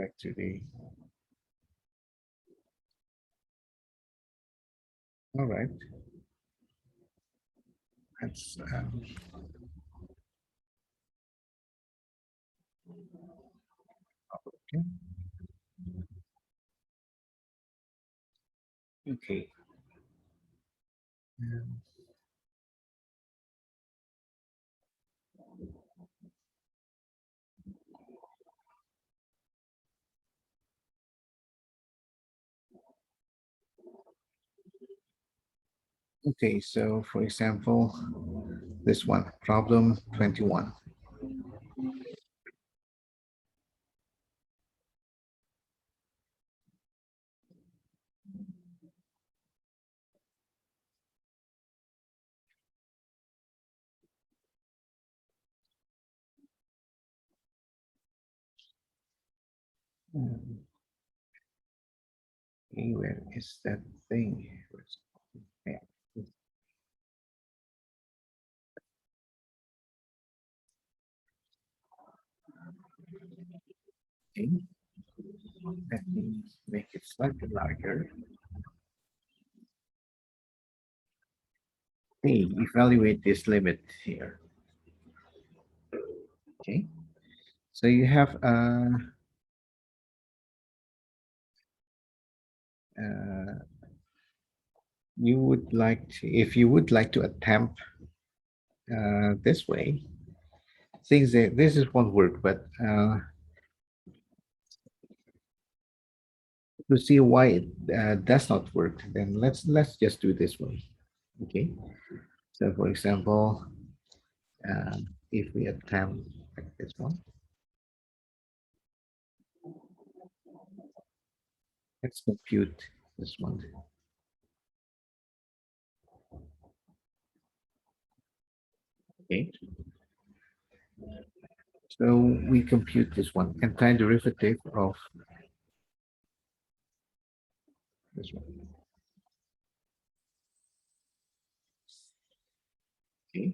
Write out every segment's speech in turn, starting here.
back to the. All right. That's okay. Okay. Um, okay. So, for example, this one, problem 21. Okay, where is that thing? Yeah. Okay. Let me make it slightly larger. Okay, evaluate this limit here. Okay, so you have uh, you would like to, if you would like to attempt this way, things that this is won't work, but to see why it does not work, then let's just do this way. Okay, so for example, if we attempt like this one, let's compute this one. Okay, so we compute this one, antiderivative of this one. Okay,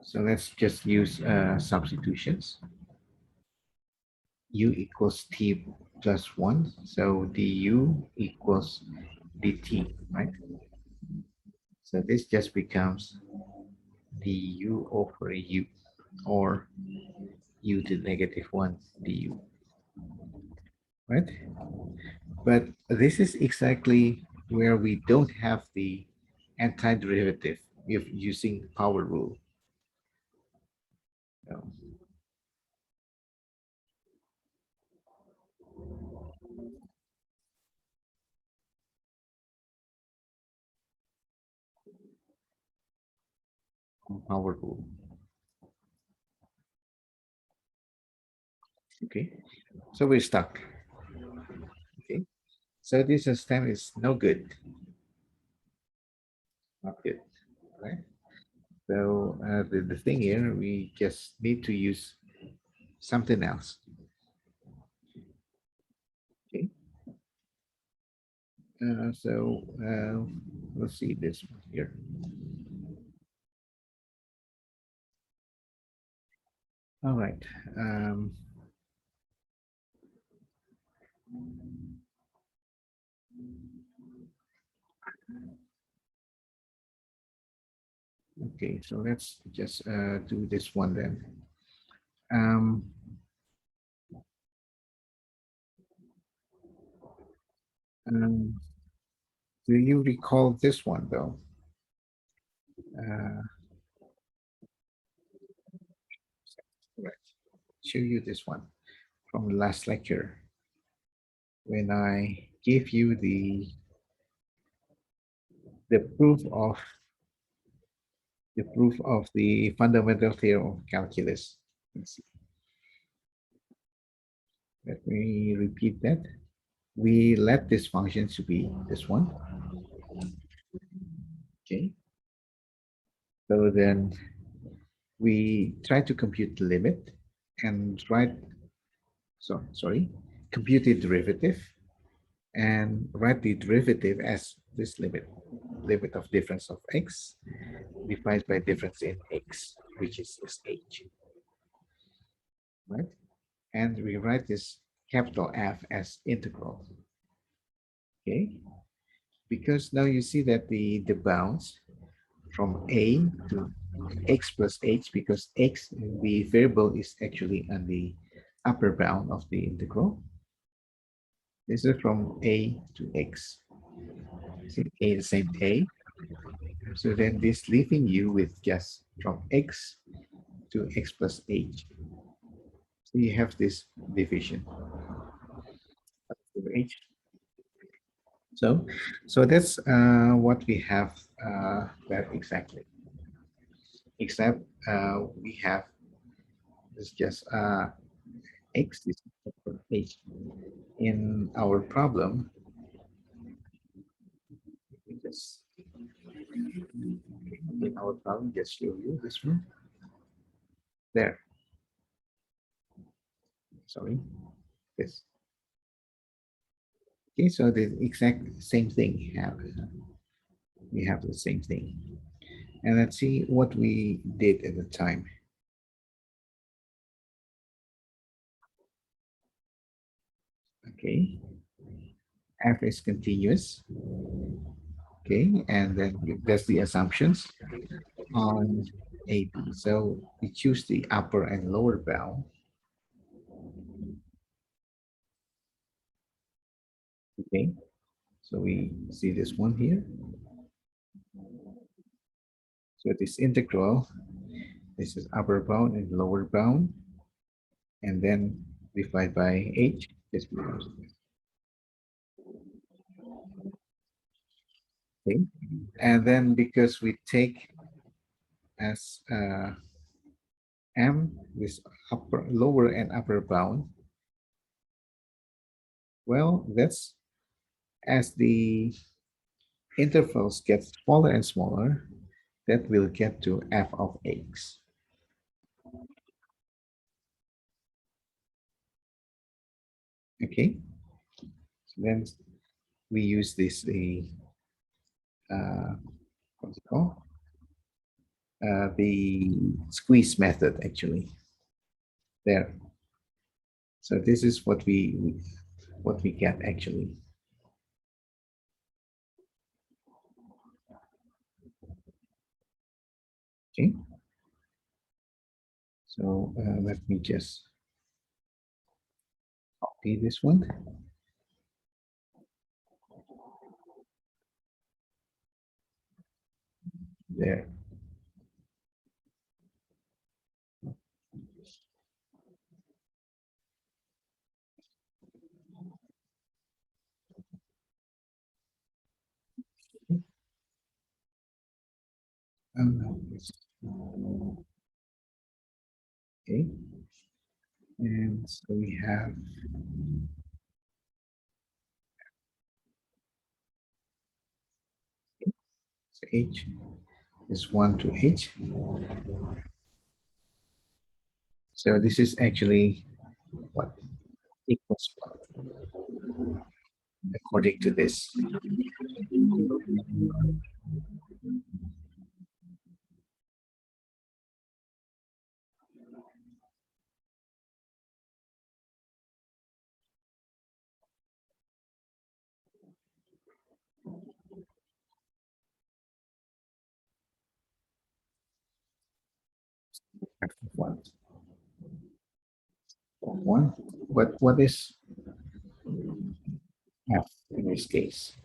so let's just use substitutions. U equals t plus 1, so du equals dt, right? So this just becomes du over u, or u to negative 1 du, right? But this is exactly where we don't have the antiderivative if using power rule. So, power rule. Okay, so we're stuck. Okay, so this system is no good, not good, right? So the thing here, we just need to use something else. Okay. Let's see this one here. All right. Okay, so let's just do this one then. Um, um, do you recall this one though? Uh, right. Show you this one from the last lecture when I gave you the proof of the fundamental theorem of calculus. Let's see. Let me repeat that. We let this function to be this one. Okay. So then we try to compute the limit and write, sorry, compute the derivative and write the derivative as this limit of difference of x divided by difference in x, which is h, right? And we write this capital F as integral. Okay, because now you see that the bounds from a to x plus h, because x, the variable, is actually on the upper bound of the integral. This is from a to x. See, a the same a. So then this leaving you with just from x to x plus h. So you have this division of h. So, so that's what we have there exactly. Except we have this just x is equal to h. In our problem, we just just show you this one there. Sorry, this. Okay, so the exact same thing we have the same thing. And let's see what we did at the time. Okay, f is continuous. Okay, and then that's the assumptions on AB. So we choose the upper and lower bound. Okay, so we see this one here. So this integral, this is upper bound and lower bound, and then divide by h. This becomes okay. And then because we take as m this upper, lower, and upper bound, well, that's as the intervals get smaller and smaller, that will get to f of x. Okay, so then we use this what's it called? The squeeze method actually there. So this is what we get actually. Okay. So let me just copy this one there. Okay. And so we have so h is 1 to h. So this is actually what equals what according to this. F of 1. Of 1. But what is f in this case?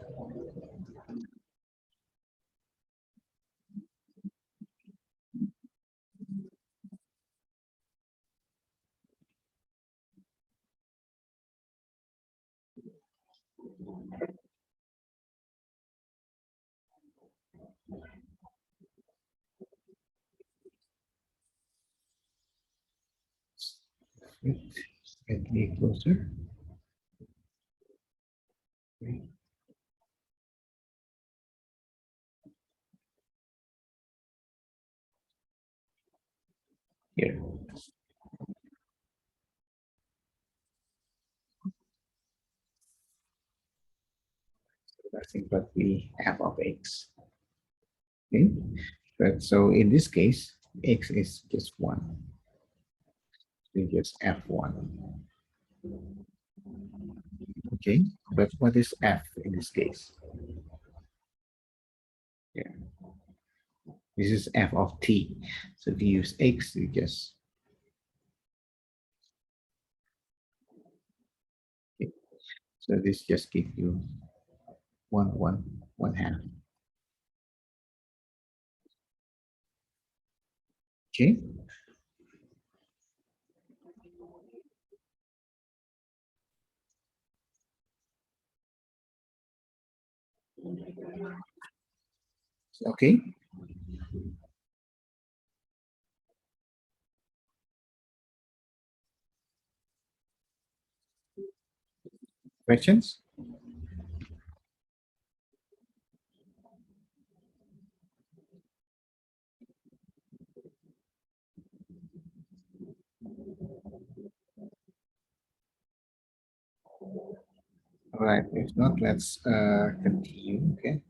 Get me closer. Here. Nothing but the f of x. Okay. But so in this case, x is just 1. We just f1. Okay, but what is f in this case? Yeah, this is f of t. So if you use x, you just okay. So this just gives you one half. Okay, okay. Questions? All right. If not, let's continue. Okay.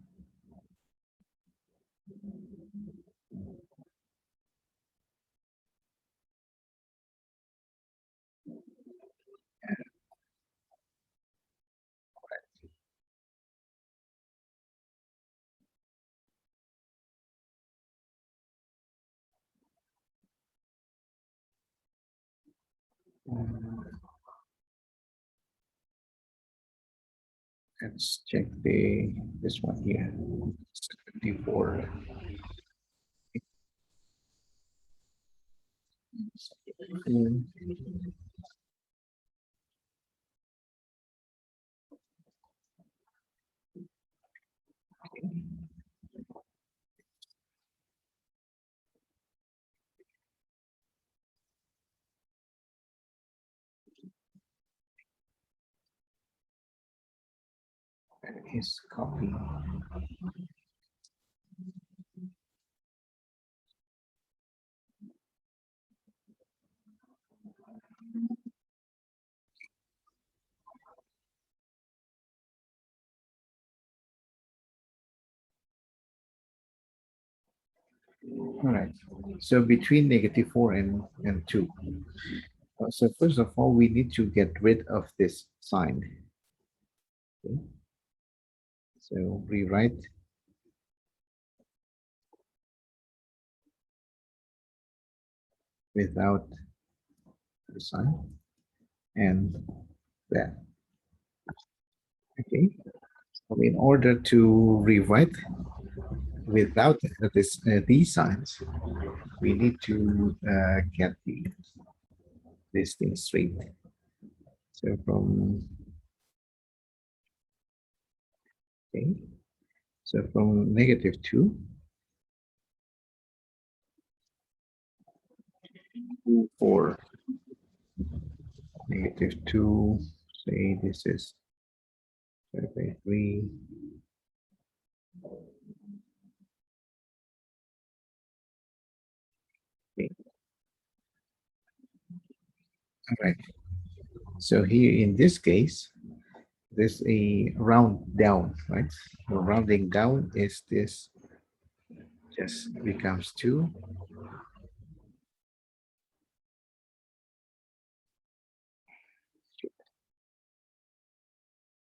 Let's check the this one here. 74. Is copy. All right. So between -4 and 2. So first of all, we need to get rid of this sign. Okay. So rewrite without the sign and that. Okay. So in order to rewrite without these signs, we need to get this thing straight. So from okay, so from -2 to 4, -2, say this is 5/3. Okay. All right. So here in this case, there's a round down, right? So rounding down is this just becomes 2,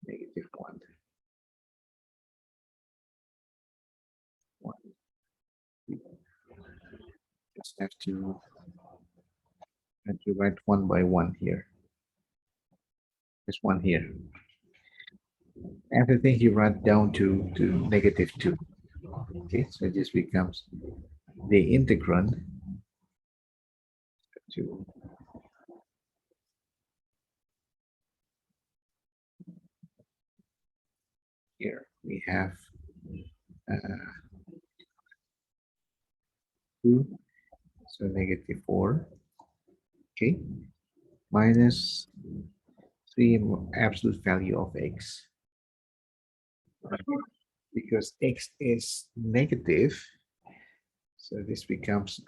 -1, 1. Just have to write one by one here. This one here. Everything you write down to -2. Okay, so this becomes the integrand to here. We have uh, 2, so -4. Okay, minus 3 absolute value of x. Because x is negative, so this becomes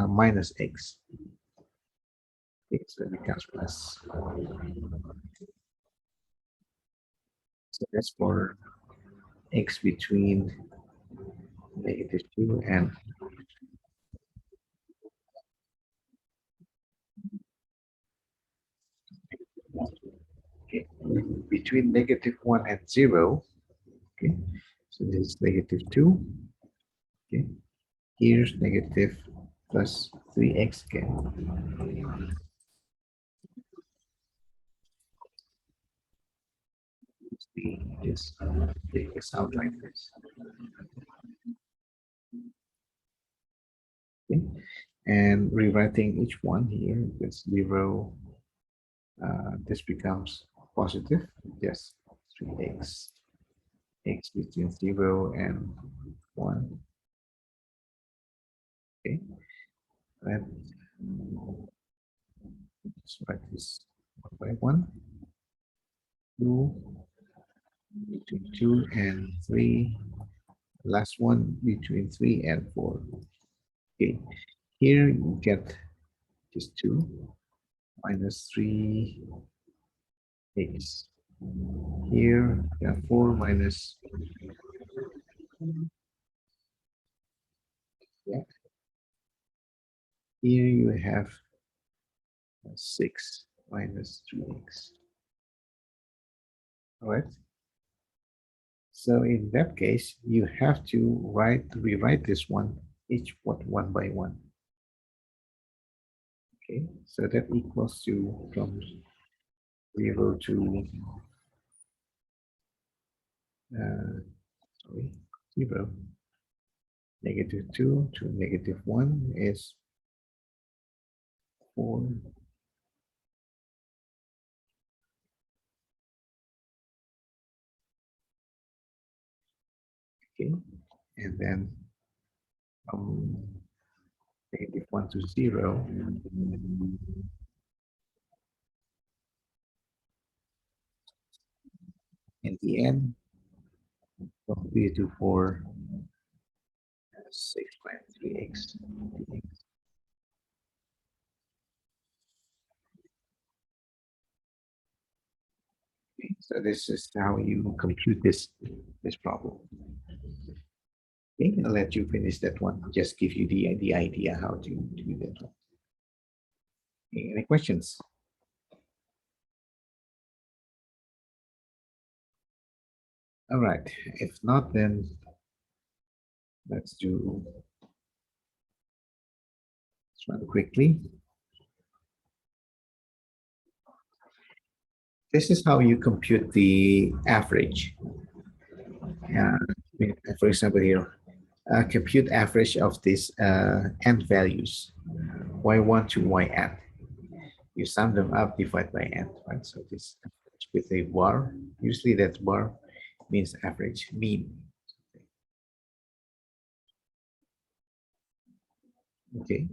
minus x. Okay, so it becomes plus. So that's for x between -2 and between -1 and 0. Okay, so this is -2. Okay, here's negative plus 3x again. This take this out like this. Okay, and rewriting each one here, it's 0. This becomes positive. Yes, 3x, x between 0 and 1. Okay, and let's write this 1 by 1, 2, between 2 and 3, last one between 3 and 4. Okay, here you get just 2 minus 3x. Here, yeah, 4 minus, yeah, here you have 6 minus 3x. All right. So in that case, you have to rewrite this one, each one by one. Okay, so that equals to from 0 to sorry, 0. -2 to -1 is 4. Okay, and then from -1 to 0, in the end, from 3 to 4, 6 minus 3x. Okay, so this is how you compute this problem. Okay, I'll let you finish that one. Just give you the idea how to do that one. Okay, any questions? All right. If not, then let's run quickly. This is how you compute the average. For example, here, compute average of these n values, y1 to yn. You sum them up, divide by n, right? So this with a bar, usually that bar means average, mean. Okay,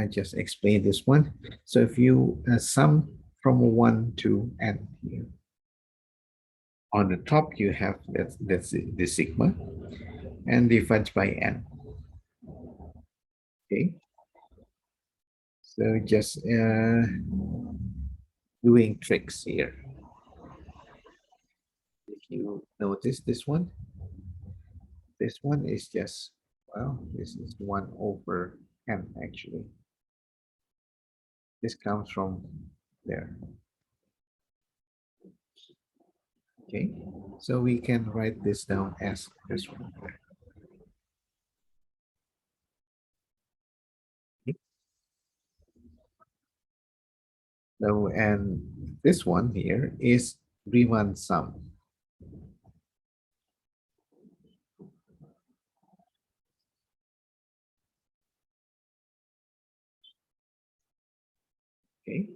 just explain this one. So if you sum from 1 to n here, on the top you have that's the sigma, and divide by n. Okay, so just doing tricks here. If you notice this one is just, well, this is 1 over n actually. This comes from there. Okay, so we can write this down as this one. Okay. So, and this one here is Riemann sum. Okay,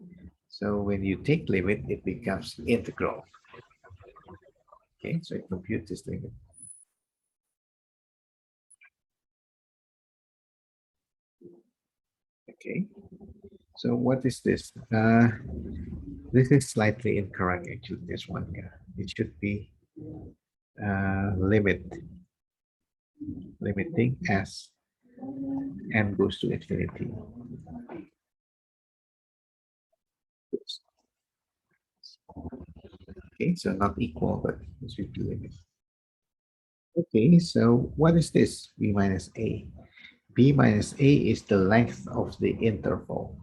so when you take limit, it becomes integral. Okay, so compute this limit. Okay, so what is this? This is slightly incorrect actually, this one here. It should be limiting as n goes to infinity. Okay, so not equal, but it should be limit. Okay, so what is this? B minus A. B minus A is the length of the interval.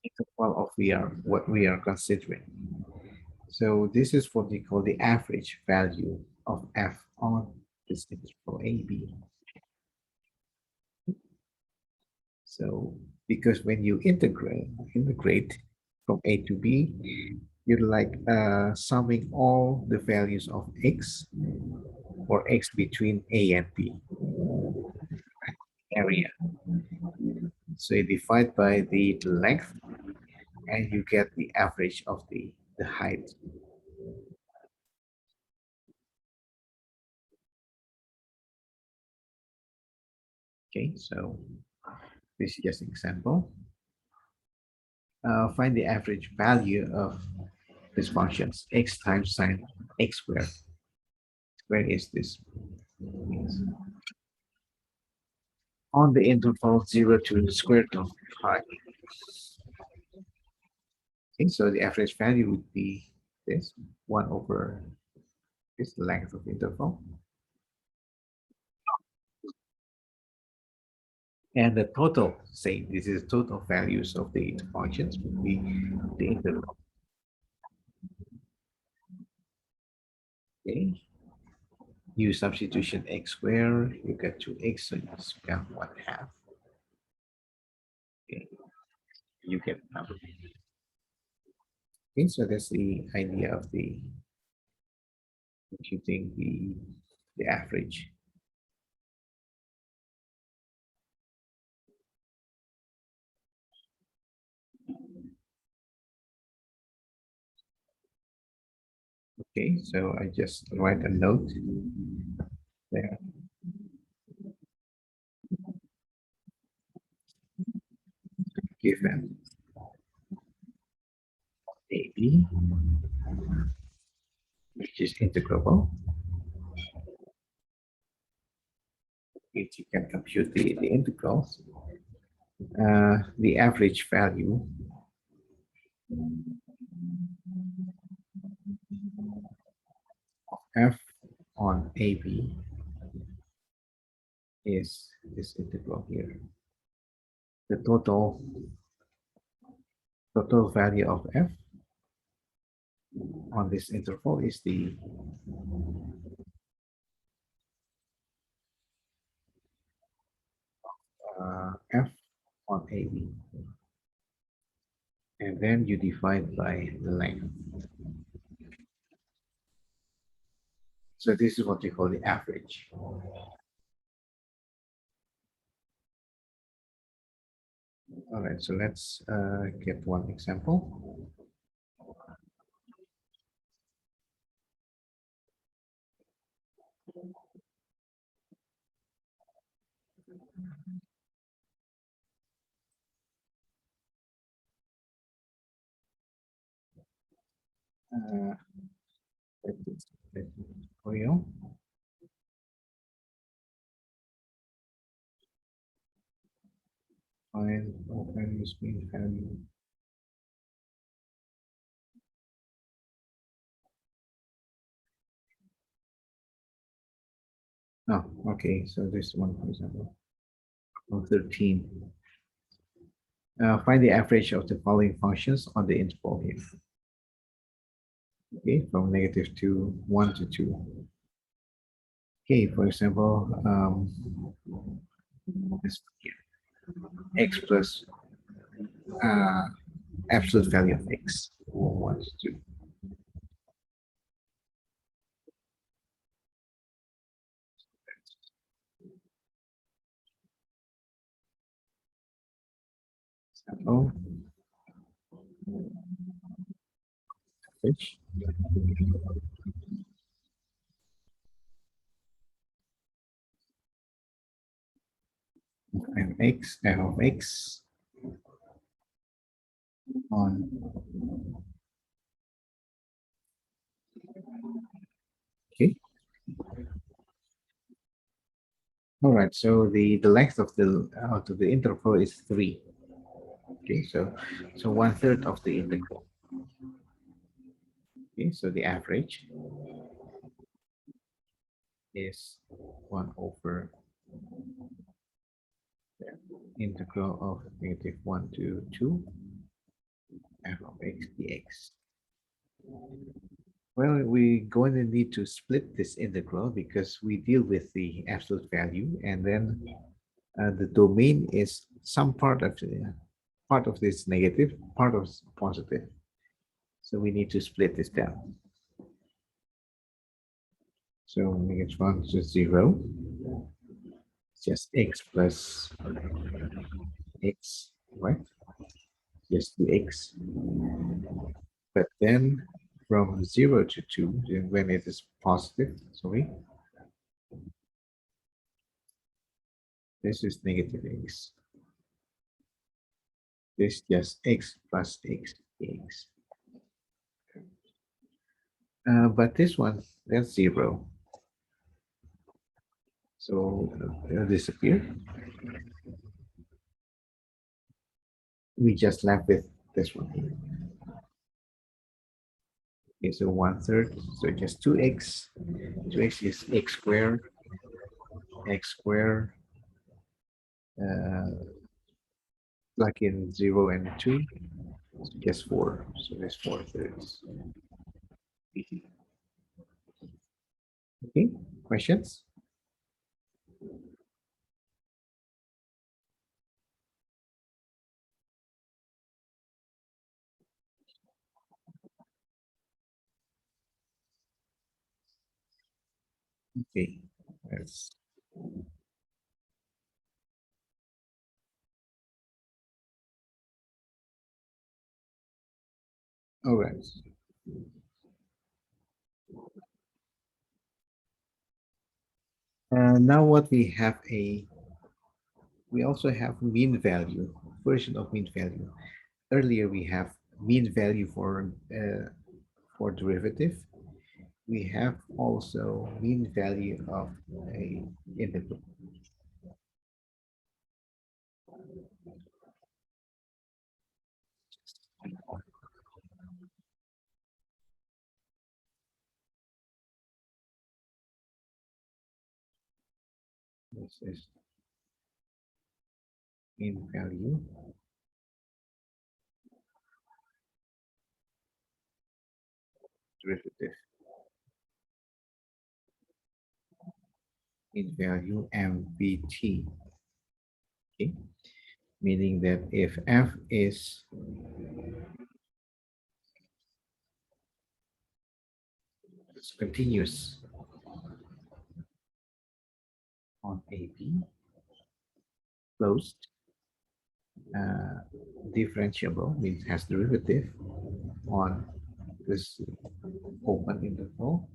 interval of what we are considering. So this is what we call the average value of f on this interval AB. So because when you integrate from A to B, you're like summing all the values of x or x between A and B area. So you divide by the length and you get the average of the height. Okay, so this is just an example. Find the average value of these functions, x times sine x squared. Where is this? Yes. On the interval 0 to the square root of pi. Okay, so the average value would be this 1 over this length of interval. And the total, say this is total values of the functions, would be the interval. Okay, use substitution x squared, you get 2x, so you just got 1/2. Okay, you get the number. Okay, so that's the idea of the computing the average. Okay, so I just write a note there. Given AB, which is integrable, which you can compute the integrals. The average value of f on AB is this integral here. The total value of f on this interval is the f on AB. And then you divide by the length. So this is what we call the average. All right, so let's get one example. Uh, for you. Find open this mean value. Oh, okay, so this one, for example, 13. Find the average of the following functions on the interval here. Okay, from negative to 1 to 2. Okay, for example, this here, x plus uh, absolute value of x, 1 to 2. Example, which f of x on okay. All right, so the length of the out of the interval is 3. Okay, so 1/3 of the integral. Okay, so the average is 1 over the integral of negative 1 to 2 f of x dx. Well, we're going to need to split this integral because we deal with the absolute value, and then the domain is some part of this negative, part of positive. So we need to split this down. So -1 to 0, just x plus x, right? Just 2x. But then from 0 to 2, when it is positive, sorry, this is negative x. This is just x plus x dx. But this one, that's 0. So it'll disappear. We just left with this one here. Okay, so 1/3, so just 2x. 2x is x squared, uh, like in 0 and 2, so just 4. So that's 4/3. Okay, questions? Okay, that's all right. Now what we also have mean value, version of mean value. Earlier we have mean value for derivative. We have also mean value of a integral. This is mean value derivative. Mean value MVT. Okay, meaning that if f is continuous on AB, closed, uh, differentiable means has derivative on this open interval,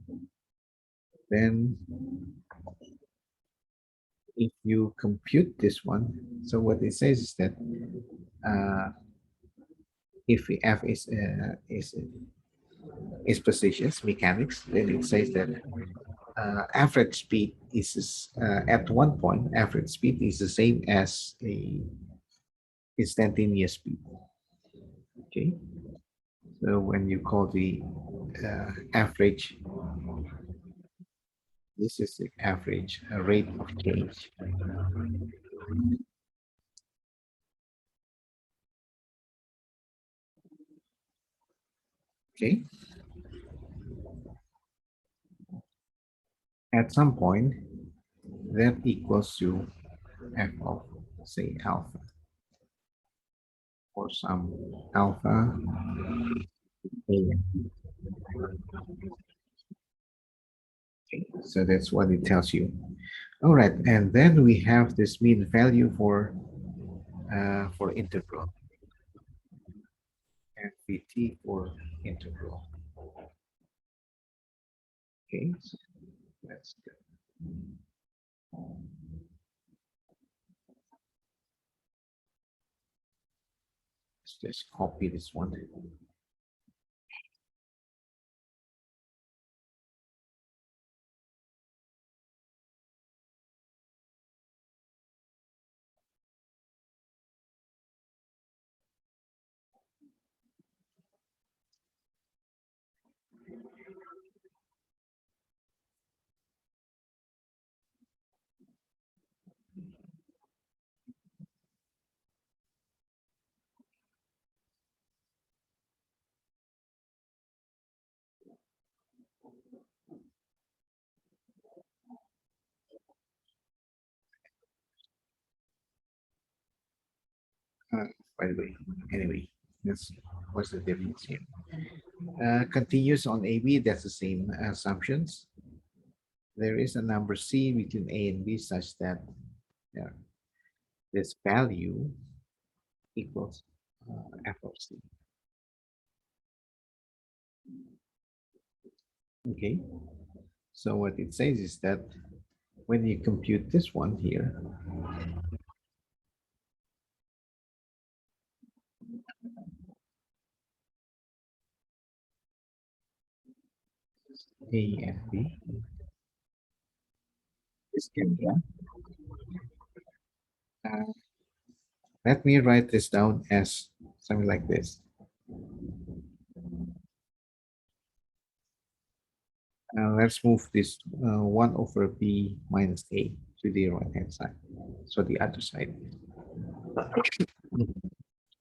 then if you compute this one, so what it says is that uh, if f is positions mechanics, then it says that average speed is at one point average speed is the same as a instantaneous speed. Okay, so when you call the average, this is the average rate of change. Okay, at some point that equals to f of say alpha or some alpha a. Okay, so that's what it tells you. All right, and then we have this mean value for integral, and VT for integral. Okay, so that's good. Let's just copy this one. by the way. Anyway, that's what's the difference here. Continues on AB, that's the same assumptions. There is a number C between A and B such that yeah, this value equals f of C. Okay, so what it says is that when you compute this one here, A and B, this area, uh, let me write this down as something like this. Let's move this 1 over B minus A to the right hand side. So the other side.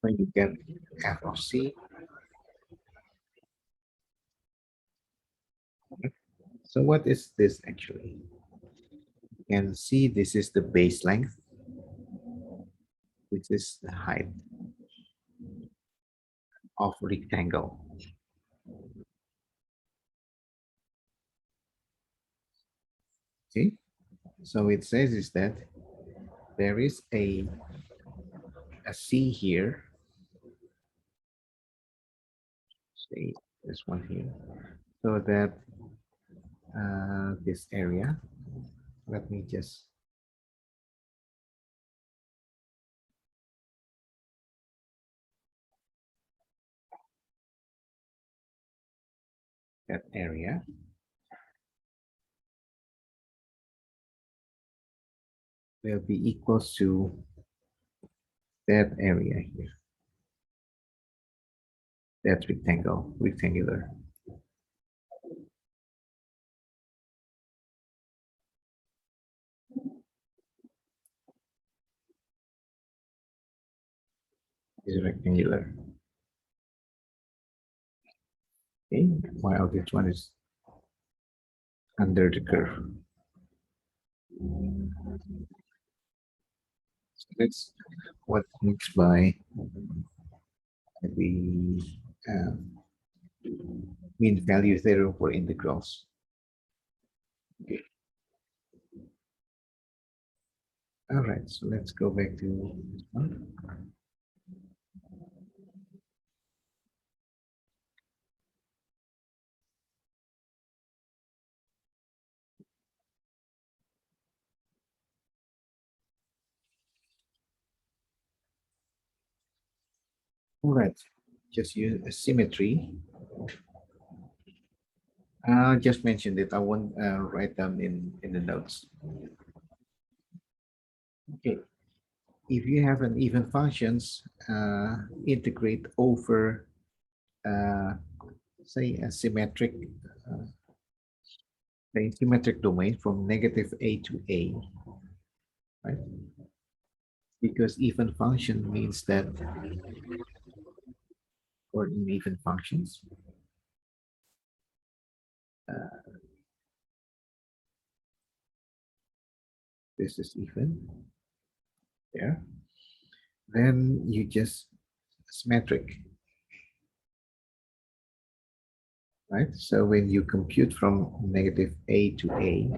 When you get f of C, so what is this actually? You can see this is the base length. This is the height of rectangle. Okay, so it says is that there is a C here. Say this one here. So that this area, let me just that area will be equals to that area here. That rectangular. Is rectangular. Okay, while this one is under the curve. So that's what means by the mean value theorem for integrals. Okay. All right, so let's go back to this one. All right, just use a symmetry. I just mentioned it. I won't write down in the notes. Okay, if you have an even functions, integrate over, uh, say, a uh, symmetric domain from negative A to A, right? Because even function means that, or in even functions, uh, this is even there. Then you just symmetric, right? So when you compute from negative A to A,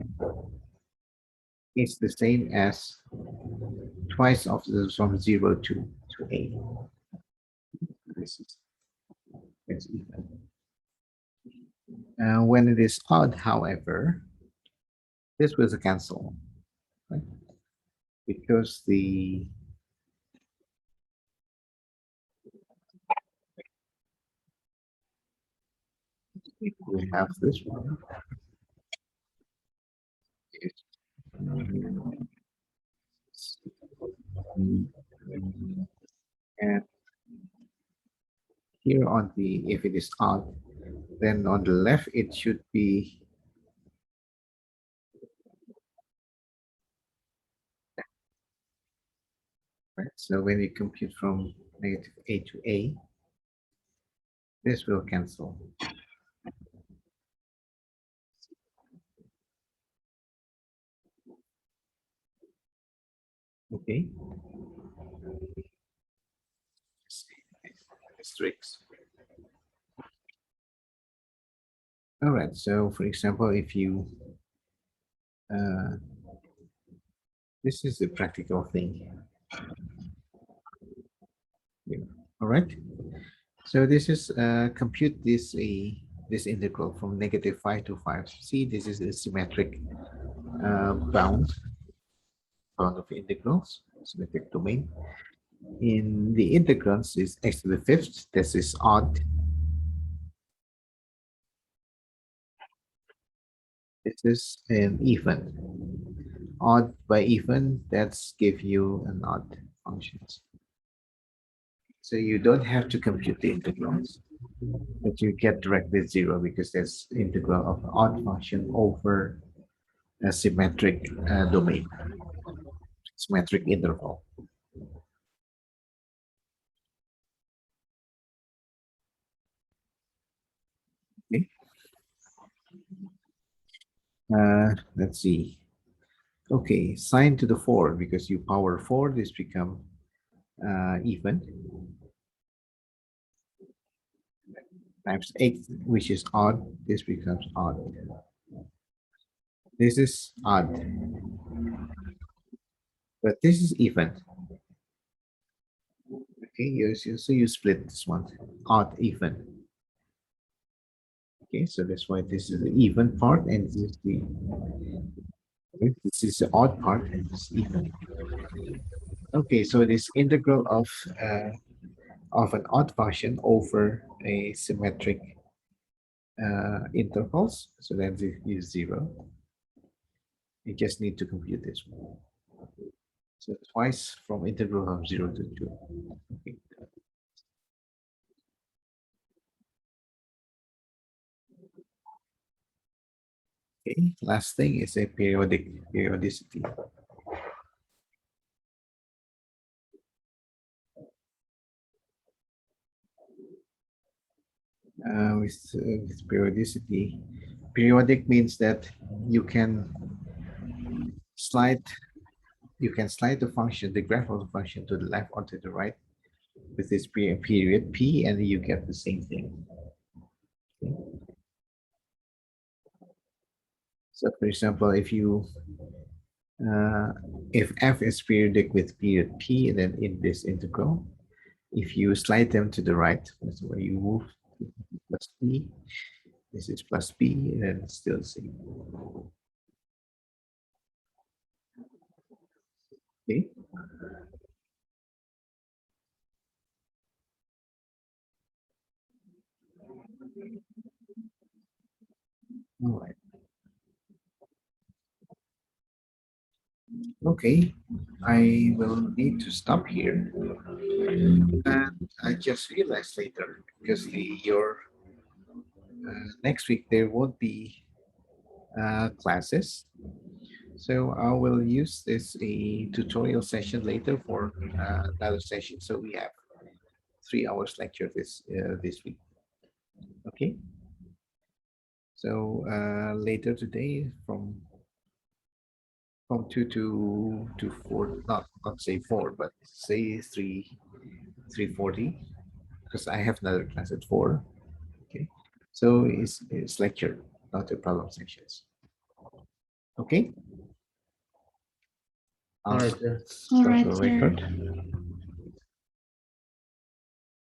it's the same as twice of the from 0 to A. This is it's even. When it is odd, however, this will cancel, right? Because we have this one. And here on the, if it is odd, then on the left, it should be, right? So when you compute from negative A to A, this will cancel. Okay. asterisks. All right, so for example, if you, this is a practical thing. Yeah. All right, so this is compute this integral from -5 to 5. See, this is a symmetric bound of integrals, symmetric domain. In the integrals is x to the fifth. This is odd. This is an even. Odd by even, that's give you an odd functions. So you don't have to compute the integrals, but you get directly zero because that's integral of an odd function over a symmetric domain, symmetric interval. Okay. Let's see. Okay, sine to the 4 because you power 4, this become even times 8, which is odd, this becomes odd. This is odd, but this is even. Okay, so you split this one, odd, even. Okay, so that's why this is the even part, and this is the odd part, and this is even. Okay, so this integral of an odd function over a symmetric intervals, so then this is 0. You just need to compute this one. So twice from integral of 0 to 2. Okay. Okay, last thing is a periodicity. With periodicity, periodic means that you can slide the function, the graph of the function to the left or to the right with this period p, and you get the same thing. Okay. So for example, if f is periodic with period p, then in this integral, if you slide them to the right, that's where you move plus p, this is plus p, and then it's still the same. Okay. All right. Okay, I will need to stop here. And I just realized later, because your next week there won't be classes. So I will use this a tutorial session later for another session. So we have 3 hours lecture this week. Okay. So later today from 2 to 4, not say 4, but say 3:40, because I have another class at 4. Okay. So it's lecture, not the problem sections. Okay. All I'll right, sir. stop the record.